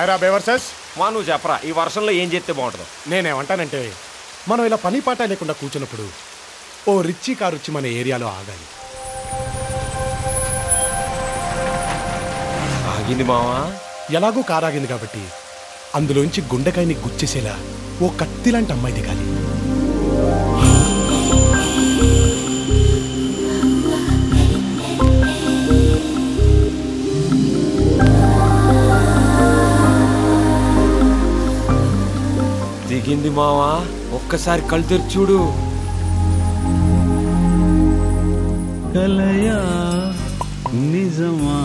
Hi రా బేవర్సెస్. నువ్వు చెప్పరా ఈ వర్షంలో ఏం చేస్తే బాగుంటుందో? నేనేమంటానంటే మనం ఇలా పని పాట లేకుండా కూర్చున్నప్పుడు ఓ రిచ్చి కారు వచ్చి మన ఏరియాలో ఆగాలి. ఆగింది మావా. ఎలాగో కారు ఆగింది కాబట్టి అందులోంచి గుండెకాయని గుచ్చేసేలా ఓ కత్తి లాంటి అమ్మాయి దిగాలి. దిగింది మావా, ఒక్కసారి కళ్ళు తెరిచి చూడు. కలయా నిజమా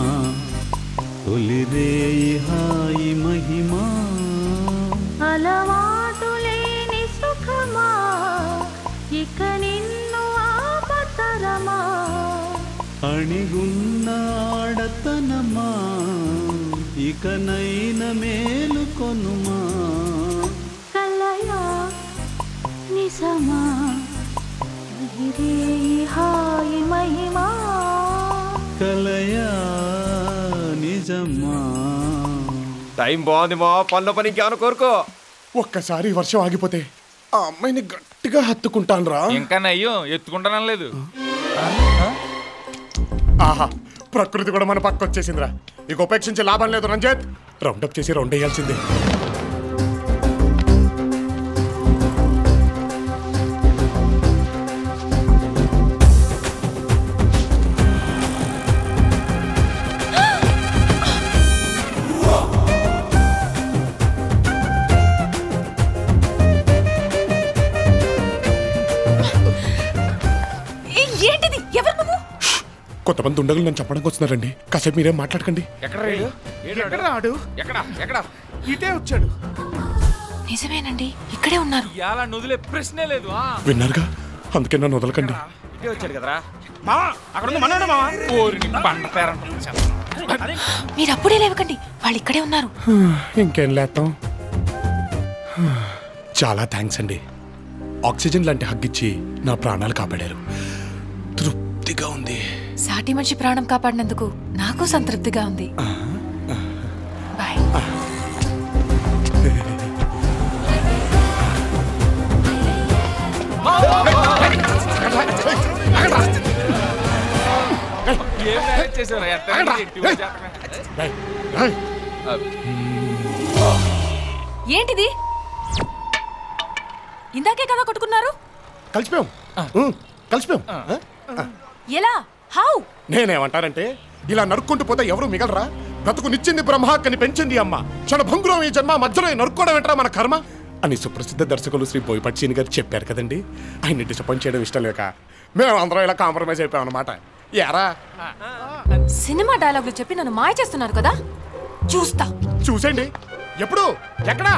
తొలిరేయి హాయి మహిమా అలవాటు లేని సుఖమా ఇక నిన్ను ఆపతరమా అణిగున్న ఆడతనమా ఇకనైన మేలుకొనుమా కలయా నిజమా తొలిరేయి హాయి మహిమా కలయా నిజమా. టైం బాగుంది మావా, పనిలో పని ఇంకేమైనా కోరుకో. ఒక్కసారి వర్షం ఆగిపోతే ఆ అమ్మాయిని గట్టిగా హత్తుకుంటాను రా. ఇంకా అయ్యో ఎత్తుకుంటానలేదు. ఆహా, ప్రకృతి కూడా మన పక్క వచ్చేసిందిరా. ఇక ఉపేక్షించే లాభం లేదు రంజిత్. రౌండప్ చేసి రౌండ్ వేయాల్సిందే. కొంతమంది ఉండగలు నన్ను చెప్పడానికి వస్తున్నారండి. కాసేపు మీరేం మాట్లాడకండి. ఇటే వచ్చాడు. నిజమేనండి, ఇక్కడే ఉన్నారు. ఇలా నుదిలే ప్రశ్నే లేదు. విన్నారుగా, అందుకే నన్ను వదలకండి. ఇటే వచ్చాడు కదరా మావా, అక్కడ మీరు అప్పుడే లేవకండి, వాళ్ళు ఇక్కడే ఉన్నారు. ఇంకేం లేస్తాం. చాలా థ్యాంక్స్ అండి. ఆక్సిజన్ లాంటి హగ్గిచ్చి నా ప్రాణాలు కాపాడారు. తృప్తిగా ఉంది. సాటి మనిషి ప్రాణం కాపాడినందుకు నాకు సంతృప్తిగా ఉంది. బాయ్. ఏంటిది? ఇందాకే కదా కొట్టుకున్నారు. కలిసిపోయాం. ఎలా? హౌ? నేనేమంటానంటే ఇలా నరుక్కుంటూ పోతే ఎవరు మిగలరా? బ్రతుకు నిచ్చింది బ్రహ్మ, కని పెంచింది అమ్మ. క్షణభంగురం ఈ జన్మ, మధ్యలో నరుక్కోవడం ఏంట్రా మన కర్మ అని సుప్రసిద్ధ దర్శకులు శ్రీ బోయపాటి సీని గారు చెప్పారు కదండి. ఆయన్ని డిసప్పాయింట్ చేయడం ఇష్టం లేక మేము అందరం ఇలా కాంప్రమైజ్ అయిపోయాం అనమాట. యారా సినిమా డైలాగులు చెప్పి నన్ను మాయ చేస్తున్నారు కదా, చూస్తా. చూసేయండి. ఎప్పుడు ఎక్కడా?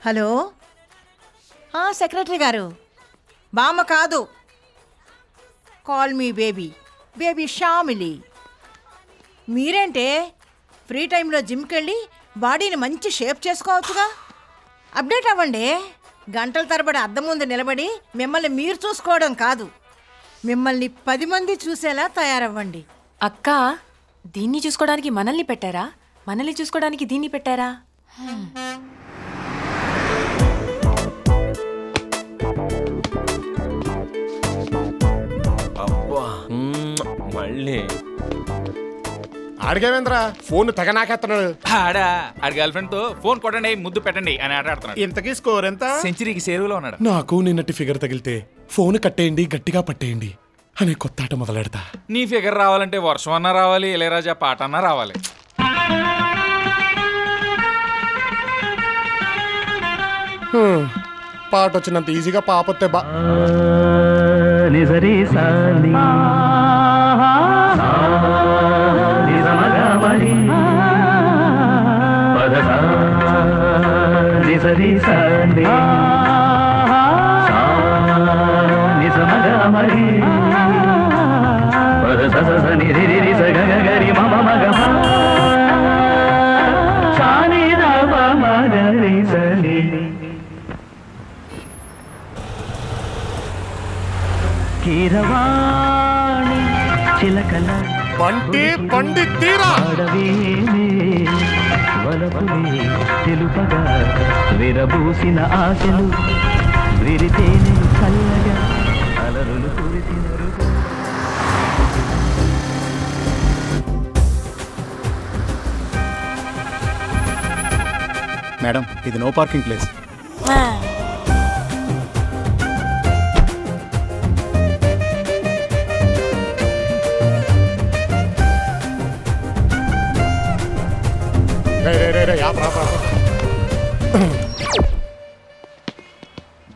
హలో, సెక్రటరీ గారు. బామ్మ కాదు, call me baby. Baby Shamili. మీరేంటే ఫ్రీ టైంలో జిమ్కి వెళ్ళి బాడీని మంచి షేప్ చేసుకోవచ్చుగా. అప్డేట్ అవ్వండి. గంటల తరబడి అద్దం ముందు నిలబడి మిమ్మల్ని మీరు చూసుకోవడం కాదు, మిమ్మల్ని 10 మంది చూసేలా తయారవ్వండి. అక్క, దీన్ని చూసుకోవడానికి మనల్ని పెట్టారా, మనల్ని చూసుకోవడానికి దీన్ని పెట్టారా? అబ్బా, మళ్ళీ అడిగేవేంద్రా ఫోన్ తెగ నాకేస్తున్నాడు. ఆడి గర్ల్ ఫ్రెండ్ తో ఫోన్ కొట్టండి, ముద్దు పెట్టండి అని ఆడుతున్నాడు. ఇంతకీ స్కోర్ ఎంత? సెంచరీకి సేరులో ఉన్నాడు. నాకు నిన్నటి ఫిగర్ తగిలితే ఫోన్ కట్టేయండి, గట్టిగా పట్టేయండి అనే కొత్త ఆట మొదలెడతా. నీ ఫిగర్ రావాలంటే వర్షం అన్నా రావాలి, ఇళయరాజా పాట అన్నా రావాలి. పాట వచ్చినంత ఈజీగా పాపొత్తే బా. కీరవాణి చిలకల బండి బండి తీరా అడవేనే వలపులే తెలుపగా విరబూసిన ఆశలు విరితేనే చల్లగా అలరులు కురిసిన మేడం ఇది నో పార్కింగ్ ప్లేస్.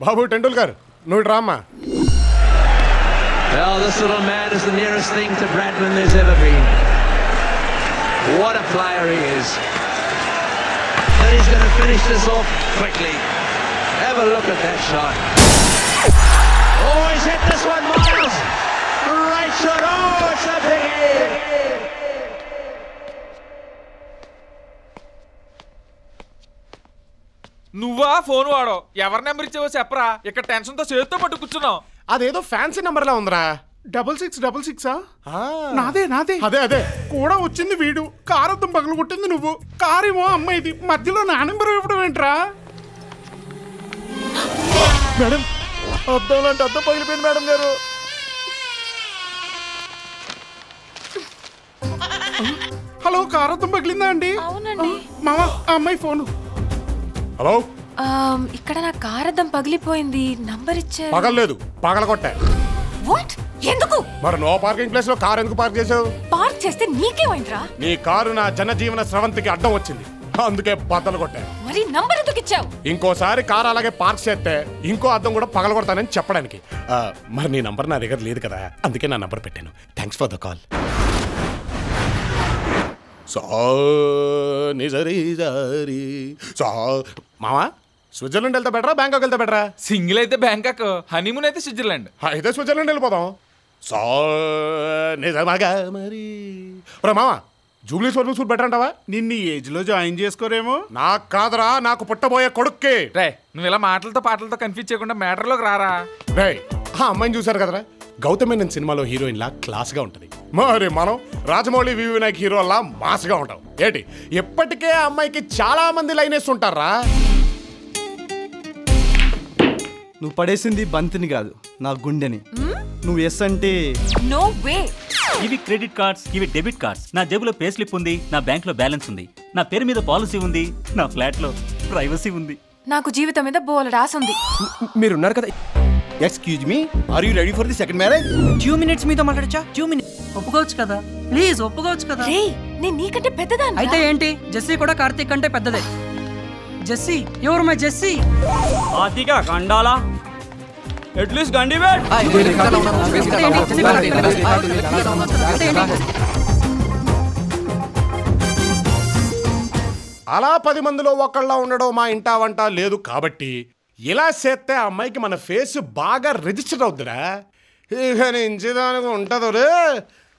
బాబు టెండూల్కర్ నువ్వు రామ్మా. Well, this little man is the nearest thing to Bradman there's ever been. What a player he is. And he's going to finish this off quickly. Have a look at that shot. Oh, he's hit this one, Miles. Great shot. Oh, it's a big hit. నువ్వా phone వాడో ఎవరి number ఇచ్చావో చెప్పరా, ఇక్కడ tension తో చేతితో పట్టు కూర్చున్నావు. అదేదో ఫ్యాన్సీ నంబర్ లా ఉందిరా. 6666 నాదే అదే అదే కూడా వచ్చింది వీడు. కారద్దం పగలు కొట్టింది నువ్వు. కారేమో అమ్మాయిది. మధ్యలో నా నెంబర్ ఇవ్వడం ఏంట్రా? మేడం అద్దం లాంటి అద్దం పగిలిపోయింది మేడం గారు. హలో, కారద్దం పగిలిందా అండి? అవునండి. మామ, ఆ అమ్మాయి ఫోను. హలో, ఇక్కడ నా కారద్దం పగిలిపోయింది. నంబర్ ఇచ్చారు. పగలలేదు, పగలగొట్టా. వాట్? ఎందుకు? మరి నో పార్కింగ్ ప్లేస్ లో కారు ఎందుకు పార్క్ చేసావు? పార్క్ చేస్తే నీకేమైందిరా? నీ కారు నా జనజీవన స్రవంతికి అడ్డం వచ్చింది, అందుకే బద్దలు కొట్టా. మరి నంబర్ ఎందుకు ఇచ్చావు? ఇంకోసారి కారు అలాగే పార్క్ చేస్తే ఇంకో అద్దం కూడా పగలగొడతానని చెప్పడానికి. మరి నీ నంబర్ నా దగ్గర లేదు కదా, అందుకే నా నంబర్ పెట్టాను. Thanks for the call. మావా, స్విట్జర్లాండ్ వెళ్తే బెటరా బ్యాంకాక్ వెళ్తే బెటరా? సింగిల్ అయితే బ్యాంకాక్, హనీమూన్ అయితే స్విట్జర్లాండ్. అయితే స్విట్జర్లాండ్ వెళ్ళిపోదాం. నిజమాగా మరి మావా, జూబ్లీ సర్వీస్ బెటర్ అంటావా? నిన్ను ఈ ఏజ్ లో జాయిన్ చేసుకోరేమో. నాకు కాదురా, నాకు పుట్టబోయే కొడుక్కి. రే, నువ్వు ఇలా మాటలతో పాటలతో కన్ఫ్యూజ్ చేయకుండా మ్యాటర్లోకి రారా. రే, ఆ అమ్మాయిని చూసారు కదరా, గౌతమ్ మేనన్ సినిమాలో హీరోయిన్ లా క్లాస్ గా ఉంటది. మరి మనం రాజమౌళి వి వినాయక్ హీరోలా మాస్ గా ఉంటాం. ఏంటి, ఎప్పటికే ఆ అమ్మాయికి చాలా మంది లైన్ వేస్తుంటారా? నువ్వు పడేసింది బంతిని కాదు, నా గుండెని. నువ్వు ఎస్ అంటే నో వే. ఇవి క్రెడిట్ కార్డ్స్, ఇవి డెబిట్ కార్డ్స్. నా జేబులో పే స్లిప్ ఉంది, నా బ్యాంక్ లో బ్యాలెన్స్ ఉంది, నా పేరు మీద పాలసీ ఉంది, నా ఫ్లాట్ లో ప్రైవసీ ఉంది. నాకు జీవితం మీద బోల రాసుంది. మీరున్నారు కదా. Excuse me, are you ready for the second marriage? 2 minutes మీతో మాట్లాడచ్చా? 2 minutes ఒప్పుకోవచ్చు కదా? ప్లీజ్ ఒప్పుకోవచ్చు కదా? రే, నేను నీకంటే పెద్దదాన్ని. అయితే ఏంటి, జెస్సీ కూడా కార్తీక్ కంటే పెద్దదే. జెస్సీ, ఎవరు my Jessie? ఆతిగా గండాలా at least Gandi bet. అలా 10 మందిలో ఒకళ్ళ ఉండడం మా ఇంటా వంట లేదు కాబట్టి ఇలా చేస్తే ఆ అమ్మాయికి మన ఫేస్ బాగా రిజిస్టర్ అవుద్దిరా. ఇక నుంచి దానికి ఉంటదు రే.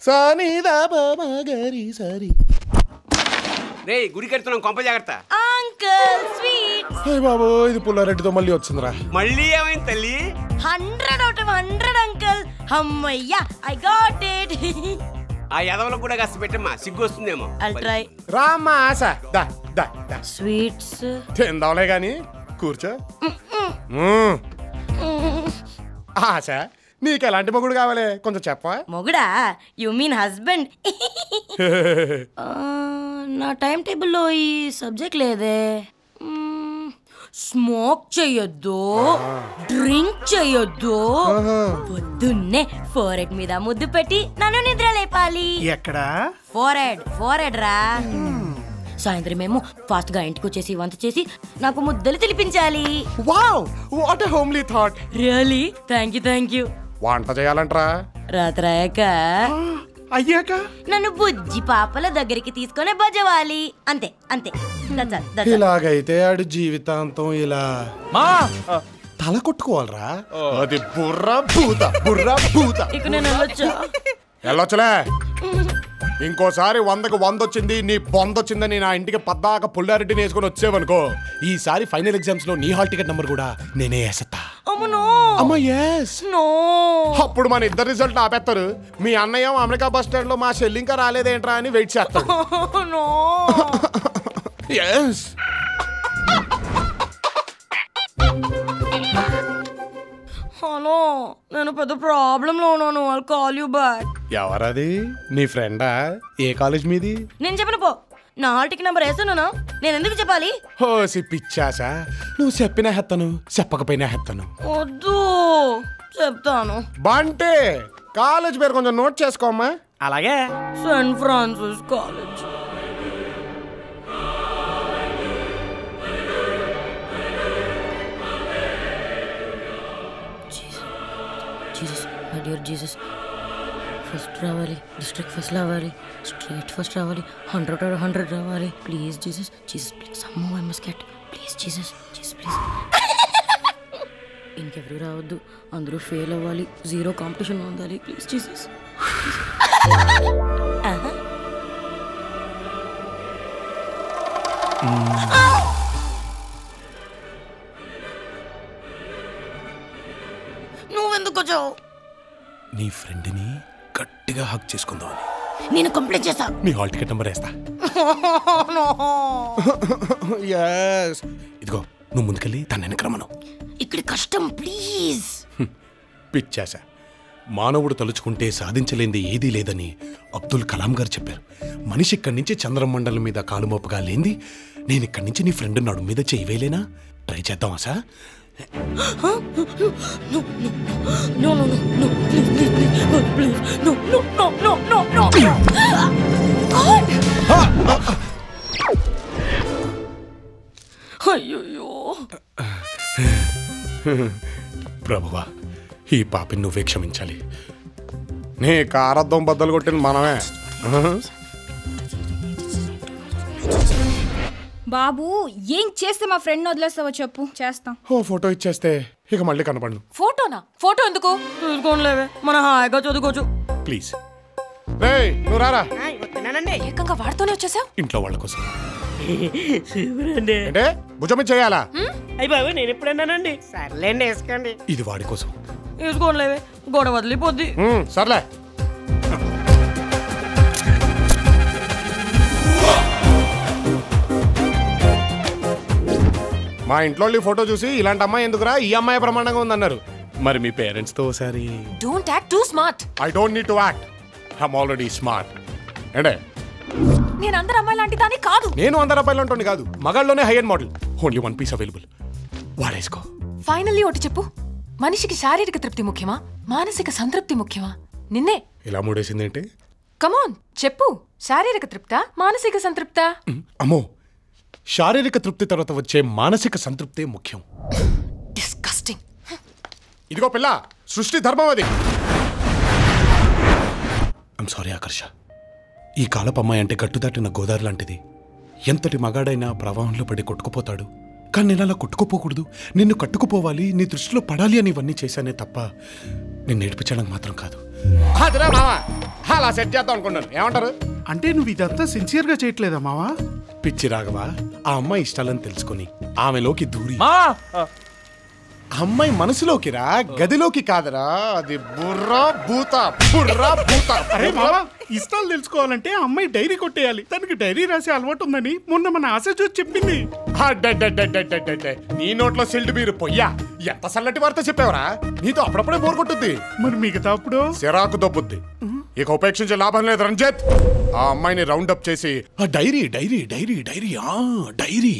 సరి రే, గుడి కడుతున్నాం, కొంప జాగ్రత్త. Uncle sweet. అయ్య బాబు, ఇది పుల్లారెడ్డితో మళ్ళీ వచ్చిందిరా. మళ్ళీ ఏమైంది తల్లి? 100 out of 100 అంకుల్. అమ్మయ్యా, ఐ గాట్ ఇట్. ఆ యదవలకు కూడా కాస్త పెట్టమ్మా, సిగ్గు వస్తుందేమో. I'll try. రామ్మా ఆశ, దా దా దా. స్వీట్స్ తిందాంలే గాని కూర్చో. ఆశ, నీకు ఎలాంటి మొగుడు కావాలి కొంచెం చెప్పవా? మొగుడా? You mean husband? నా టైం టేబుల్లో ఈ సబ్జెక్ట్ లేదే. స్మోక్ చేయొద్దు, డ్రింక్ చేయొద్దు, పొద్దున్నే ఫోరెడ్ మీద ముద్దు పెట్టి నన్ను నిద్ర లేపాలి. ఎక్కడా? ఫోరెడ్ రా. సాయంత్రం మేము ఫాస్ట్ గా ఇంటికి వచ్చేసి వంట చేసి నాకు ముద్దలు తినిపించాలి. Wow, what a homely thought. Really? Thank you. వంట చేయాలంటరా? రాత్రి అయ్యాక నన్ను బుజ్జి పాపల దగ్గరికి తీసుకొని బజవాలి. అంతే. ఇలాగైతే ఆడు జీవితాంతం ఇలా మా తల కొట్టుకోవాలరా. అది బుర్ర భూత. ఇక నేను వెళ్ళొచ్చులే. ఇంకోసారి 100కి 100 వచ్చింది, నీ బొందొచ్చిందని నా ఇంటికి పద్దాక పుల్లారెడ్డిని వేసుకొని వచ్చేవనుకో, ఈసారి ఫైనల్ ఎగ్జామ్స్ లో నీ హాల్ టికెట్ నంబర్ కూడా నేనే వేసేస్తా. అమ్మనో. అమ్మా yes. నో అప్పుడు మన ఇద్దరు రిజల్ట్ ఆపేస్తారు. మీ అన్నయ్య అమెరికా బస్ స్టాండ్ లో మా చెల్లి ఇంకా రాలేదేంట్రా అని వెయిట్ చేస్తాడు. No yes. హలో నేను పెద్ద ప్రాబ్లంలో ఉన్నాను. I'll call you back. ఎవరది? నీ ఫ్రెండా? ఏ కాలేజ్ మీది? నేను చెప్పను పో. నా హాల్ టికెట్ నెంబర్ వేసాను. నేను ఎందుకు చెప్పాలి? హోసి పిచ్చాసా, నువ్వు చెప్పినా హెత్తను చెప్పకపోయినా హెత్తను. వద్దు చెప్తాను. బంటే కాలేజ్ పేరు కొంచెం నోట్ చేసుకోమ్మా. అలాగే. Saint Francis college. Jesus my dear Jesus, first రావాలి, డిస్ట్రిక్ట్ ఫస్ట్ రావాలి, స్ట్రేట్ ఫస్ట్ రావాలి, 100 రావాలి. ప్లీజ్ జీసస్, జీసస్ ప్లీజ్, సమ్మో I must get, please Jesus, Jesus please. ఇంకెవరు రావద్దు, అందరూ ఫెయిల్ అవ్వాలి, 0 కాంపిటీషన్ ఉండాలి, ప్లీజ్ జీసస్. నువ్వెందుకు వచ్చావు? నీ ఫ్రెండ్ని గట్టిగా హక్ చేసుకుందామని. నేను కంప్లైంట్ చేస్తా. నీ హాల్ టికెట్ నెంబర్ వేస్తా. ఇదిగో నువ్వు ముందుకెళ్ళి తన వెనక్రమను. ఇక్కడ కష్టం ప్లీజ్. పిచ్చాసా, మానవుడు తలుచుకుంటే సాధించలేంది ఏదీ లేదని అబ్దుల్ కలాం గారు చెప్పారు. మనిషి ఇక్కడి నుంచి చంద్రమండలం మీద కాలుమోపగా లేంది నేను ఇక్కడి నుంచి నీ ఫ్రెండ్ నడు మీద చేయవేలేనా? ట్రై చేద్దామా సార్? అయ్యో ప్రభువా, ఈ పాపిని నువ్వే క్షమించాలి. నీ కారద్దం బద్దలు కొట్టిన మనమే. బాబు ఏం చేస్తే మా ఫ్రెండ్ వదిలేస్తావో చెప్పు, చేస్తాం. ఓ ఫోటో ఇచ్చేస్తే ఇక మళ్ళీ కనపడను. ఫోటోనా? ఫోటో ఎందుకు? చూసుకోలేవే, మన హాయిగా చదువుకోవచ్చు. ప్లీజ్ రేయ్ నువ్వు రారా. ఏకంగా వాడుతూనే వచ్చేసావు. ఇంట్లో వాళ్ళ కోసం అంటే భుజం మీద చేయాలా? అయ్యి బాబు నేను ఎప్పుడన్నానండి. సర్లేండి వేసుకోండి. ఇది వాడి కోసం. వేసుకోలేవే, గొడవ వదిలిపోద్ది. సర్లే. మా ఇంట్లో ఫోటో చూసి ఇలాంటి అమ్మాయి ఎందుకురా, ఈ అమ్మాయి ప్రమాణంగా ఉందన్నారు. మరి మీ పేరెంట్స్ తో ఒకసారి. Don't act two smart. I don't need to act, I'm already smart. అంటే నేను అందరు అమ్మాయి లాంటి దాన్ని కాదు. నేను అందరు అబ్బాయిలు అంటుంది కాదు, మగాళ్ళలోనే high end model. Only 1 piece available, వాడేసుకో. ఫైనల్లీ ఒకటి చెప్పు, మనిషికి శారీరక తృప్తి ముఖ్యమా, మానసిక సంతృప్తి ముఖ్యమా? నిన్నే ఇలా మూడేసిందేంటి? కమాన్ చెప్పు, శారీరక తృప్తా, మానసిక సంతృప్తా? అమ్మో, శారీరక తృప్తి తర్వాత వచ్చే మానసిక సంతృప్తే ముఖ్యం. డిస్కస్టింగ్. ఇదిగో పిల్ల, సృష్టి ధర్మం అది. ఐమ్ సారీ ఆకర్ష, ఈ కాలపు అమ్మాయి అంటే గట్టు దాటిన గోదావరి లాంటిది. ఎంతటి మగాడైనా ప్రవాహంలో పడి కొట్టుకుపోతాడు. కానీ నేను అలా కొట్టుకుపోకూడదు, నిన్ను కట్టుకుపోవాలి, నీ దృష్టిలో పడాలి అని ఇవన్నీ చేశానే తప్ప నిన్ను ఏడిపించడానికి మాత్రం కాదు. అలా సెట్ చేద్దాం అనుకున్నాను. ఏమంటారు? అంటే నువ్వు ఇదంతా సిన్సియర్ గా చేయట్లేదా మావా? పిచ్చి రాఘవా, ఆ అమ్మాయి ఇష్టాలని తెలుసుకొని ఆమెలోకి దూరి, అమ్మాయి మనసులోకి రా, గదిలోకి కాదరా. అది బుర్రా భూత, బుర్రా భూత. అరే మావా, ఇష్టాలు తెలుసుకోవాలంటే అమ్మాయి డైరీ కొట్టేయాలి. తనకి డైరీ రాసే అలవాటు ఉందని మొన్న మన ఆశ చూసి చెప్పింది. నీ నోట్లో సిల్డ్ మీరు పొయ్యా, ఎంత సల్లటి వార్త చెప్పావరా. నీతో అప్పుడప్పుడే బోర్ కొట్టుద్ది, మరి మిగతా అప్పుడు సిరాకు దొబ్బుద్ది. ఇక ఉపేక్షించే లాభం లేదు రంజిత్. ఆ అమ్మాయిని రౌండ్ అప్ చేసి ఆ diary diary diary diary diary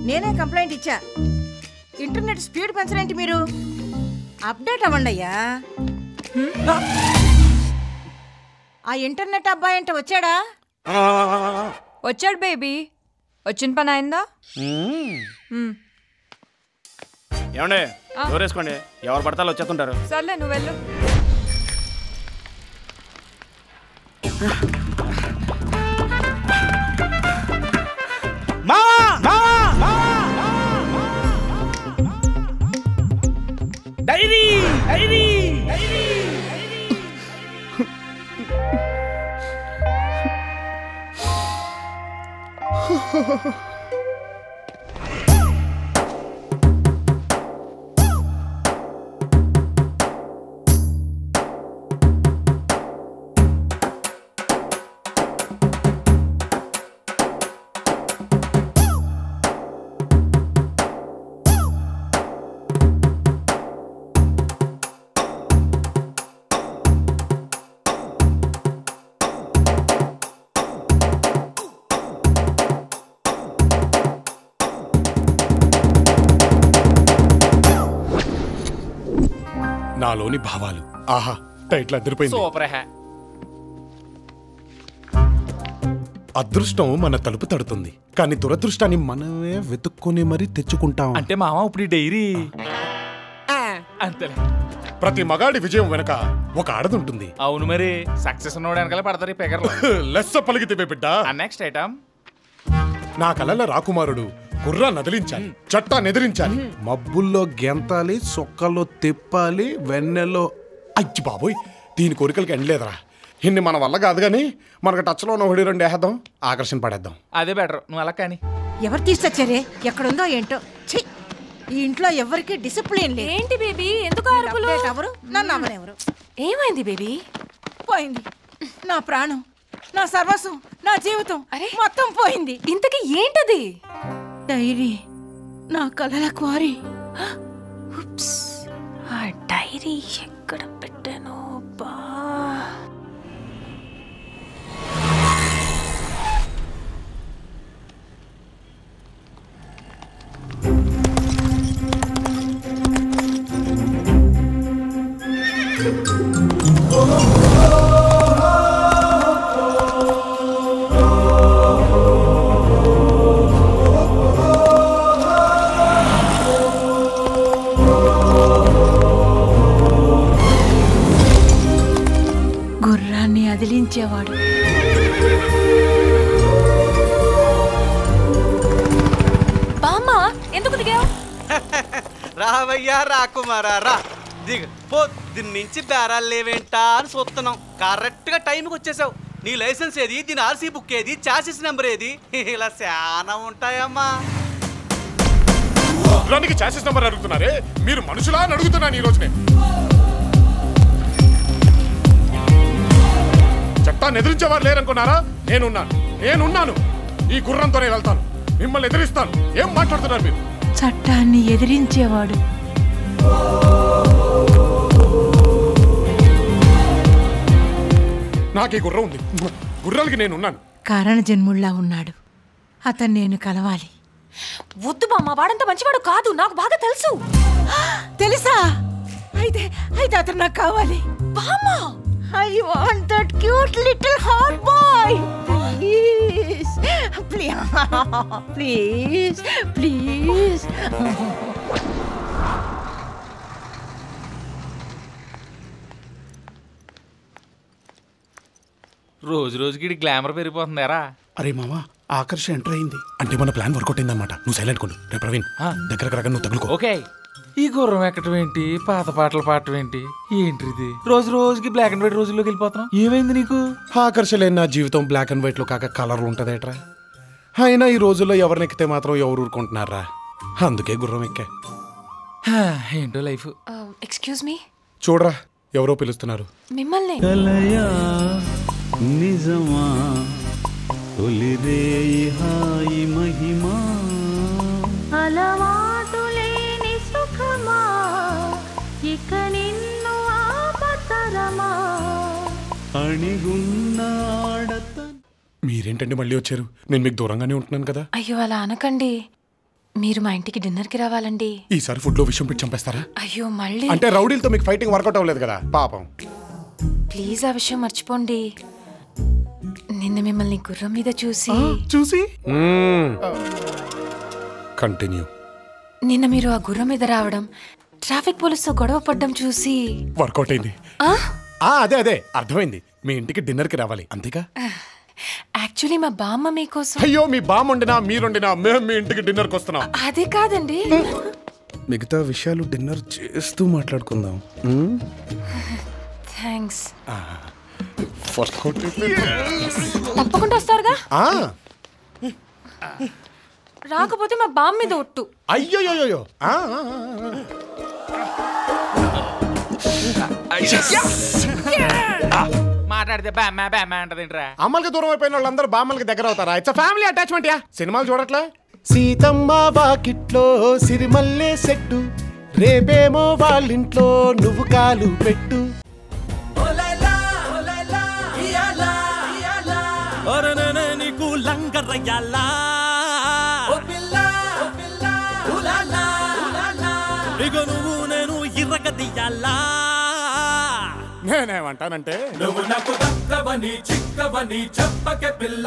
నేనే కంప్లైంట్ ఇచ్చా. ఇంటర్నెట్ స్పీడ్ పెంచలేంటి మీరు? అప్డేట్ అవ్వండి అయ్యా. ఆ ఇంటర్నెట్ అబ్బాయి అంటే వచ్చాడా? వచ్చాడు బేబీ. వచ్చిన పని అయిందా? ఏమండే దూరేసుకోండి, ఎవరు పడతాలో వచ్చేస్తుంటారు. సర్లే నువ్వు వెళ్ళు. Diary diary diary. నాలోని భావాలు ఆహా టైట్లా అదిరిపోయింది. సూపర్ హే. అదృష్టం మన తలుపు తడుతుంది, కానీ దురదృష్టాన్ని మనమే వెతుక్కొని మరీ తెచ్చుకుంటాం. అంటే మామ ఇప్పుడు ఈ డైరీ అంతేలే. ప్రతి మగాడి విజయం వెనక ఒక ఆడదుంటుంది. అవును మరి సక్సెస్ ఉన్నోడు వెనకాల పడతారు ఈ పెగర్లు. లెస్స పలికితే బిడ్డ. Next item. నా కలల రాకుమారుడు గుర్రా నదిలించాలి, చట్టా నెదిరించాలి, మబ్బుల్లో గెంతాలి, సొక్కల్లో తిప్పాలి, వెన్నెల్లో. అయ్యి బాబోయ్, దీని కోరికలకి ఎండలేదురా. ఇన్ని మన వల్ల కాదు కానీ మనకు టచ్లో ఉన్న ఒకటి రెండు వేద్దాం, ఆకర్షణ పడేద్దాం. అదే బెటర్. నువ్వు అలా కానీ. ఎవరు తీసుకొచ్చారే? ఎక్కడుందో ఏంటో. ఛీ, ఈ ఇంట్లో ఎవరికి డిసిప్లిన్ లేదు. ఏంటి బేబీ ఎందుకు అరుపులు? ఎవరు నన్ను అమ్మరెవరు? ఏమైంది బేబీ? పోయింది నా ప్రాణం, నా సర్వస్వం, నా జీవితం మొత్తం పోయింది. ఇంతకీ ఏంటది? డైరీ, నా కలల క్వారీ. ఆ డైరీ ఎక్కడ పెట్టాను? బా గుర్రాన్ని అదిలించేవాడు. బామ్మా ఎందుకు దిగావు? రావయ్యా రాకుమారా రా దిగు. పొద్దున్నుంచి బేరాలు లేవేంటా అని చూస్తున్నాం. కరెక్ట్ గా టైంకి వచ్చేసావు. నీ లైసెన్స్ ఏది, దీని ఆర్సీ బుక్ ఏది, చాసిస్ నెంబర్ ఏది, ఇలా చాలా ఉంటాయమ్మా. గుర్రానికి చాసిస్ నెంబర్ అడుగుతున్నారే, మీరు మనుషులా అని అడుగుతున్నాను ఈ రోజునే. చట్టా ఎదిరించేవారు లేరనుకున్నారా? నేనున్నాను. ఈ గుర్రంతోనే వెళ్తాను, మిమ్మల్ని ఎదిరిస్తాను. ఏం మాట్లాడుతున్నారు మీరు? చట్టాన్ని ఎదిరించేవాడు. నాకు ఈ గుర్రం ఉంది, గుర్రాలకి నేనున్నాను. కారణ జన్ముళ్ళా ఉన్నాడు. అతను నేను కలవాలి. వద్దు బామ్మ, వాడంత మంచివాడు కాదు, నాకు బాగా తెలుసు. తెలుసా? అయితే అతను నాకు కావాలి. బామ్మ, I want that cute little hot boy. Please, please, please. రోజు రోజుకి గ్లామర్ పెరిగిపోతుందారా? అరే మామ, ఆకర్షణ ఎంటర్ అయింది. అంటే మన ప్లాన్ వర్కౌట్ అయిందన్నమాట. నువ్వు సైలెంట్ కొండు. రే ప్రవీణ్, దగ్గరకు రాగా నువ్వు తగులుకో. ఓకే. ఈ గుర్రం ఎక్కడం ఏంటి, పాత పాటలు పాడటం ఏంటి, ఏంటిది? రోజు రోజుకి బ్లాక్ అండ్ వైట్ రోజుల్లోకి వెళ్ళిపోతున్నాం. ఏమైంది నీకు? ఆకర్షలేని నా జీవితం బ్లాక్ అండ్ వైట్ లో కాక కలర్ ఉంటదేట్రా. అయినా ఈ రోజుల్లో ఎవరిని ఎక్కితే మాత్రం ఎవరు ఊరుకుంటున్నారా? అందుకే గుర్రం ఎక్కా. ఏంటో లైఫ్. Excuse me. చూడరా, ఎవరో పిలుస్తున్నారు. మిమ్మల్ని. నిజమా తొలిరేయి హాయి మహిమా, అలవాటు లేని సుఖమా, ఇక నిన్ను ఆపతరమా, అణిగున్న ఆడత. మీరేంటండి మళ్ళీ వచ్చారు? నేను మీకు దూరంగానే ఉంటున్నాను కదా. అయ్యో అలా అనకండి, మీరు మా ఇంటికి డిన్నర్కి రావాలండి. ఈసారి ఫుడ్ లో విషయం పెట్టి చంపేస్తారా? అయ్యో మళ్ళీ అంటే రౌడీలతో మీకు ఫైటింగ్ వర్కౌట్ అవ్వలేదు కదా పాపం. ప్లీజ్ ఆ విషయం మర్చిపోండి. నిన్న మిమ్మల్ని గుర్రం మీద చూసి చూసి కంటిన్యూ. నిన్న మీరు ఆ గుర్రం మీద రావడం ట్రాఫిక్ పోలీసుతో గొడవ పడ్డం చూసి వర్కౌట్ అయింది. అదే అర్థమైంది. మీ ఇంటికి డిన్నర్ కి రావాలి అంతేగా? యాక్చువల్లీ మా బామ్మ మీకోసం. అయ్యో, మీ బామ్మ వండినా మీరుండినా మేము మీ ఇంటికి డిన్నర్ కి వస్తున్నాం. అదే కాదండి, మిగతా విషయాలు డిన్నర్ చేస్తూ మాట్లాడుకుందాం. థ్యాంక్స్. తప్పకుండా వస్తారుగా? రాకపోతే మా బామ్మ మీద ఒట్టు. అయ్యో మాట్లాడితే బ్యామ్మ అంటదేంట్రా? అమ్మలకి దూరం అయిపోయిన వాళ్ళందరూ బామ్మలకి దగ్గర అవుతారా? It's family attachment yeah. సినిమాలు చూడట్లే? సీతమ్మ వాకిట్లో సిరిమల్లే సెట్టు, రేపేమో వాళ్ళింట్లో నువ్వు కాలు పెట్టు. నీకు లంగరయ్యాలా ఇక నువ్వు నేను ఇర్రగదీయాలా. నేనేమంటానంటే నువ్వు నాకు దక్కవని చిక్కవని చెప్పకే పిల్ల.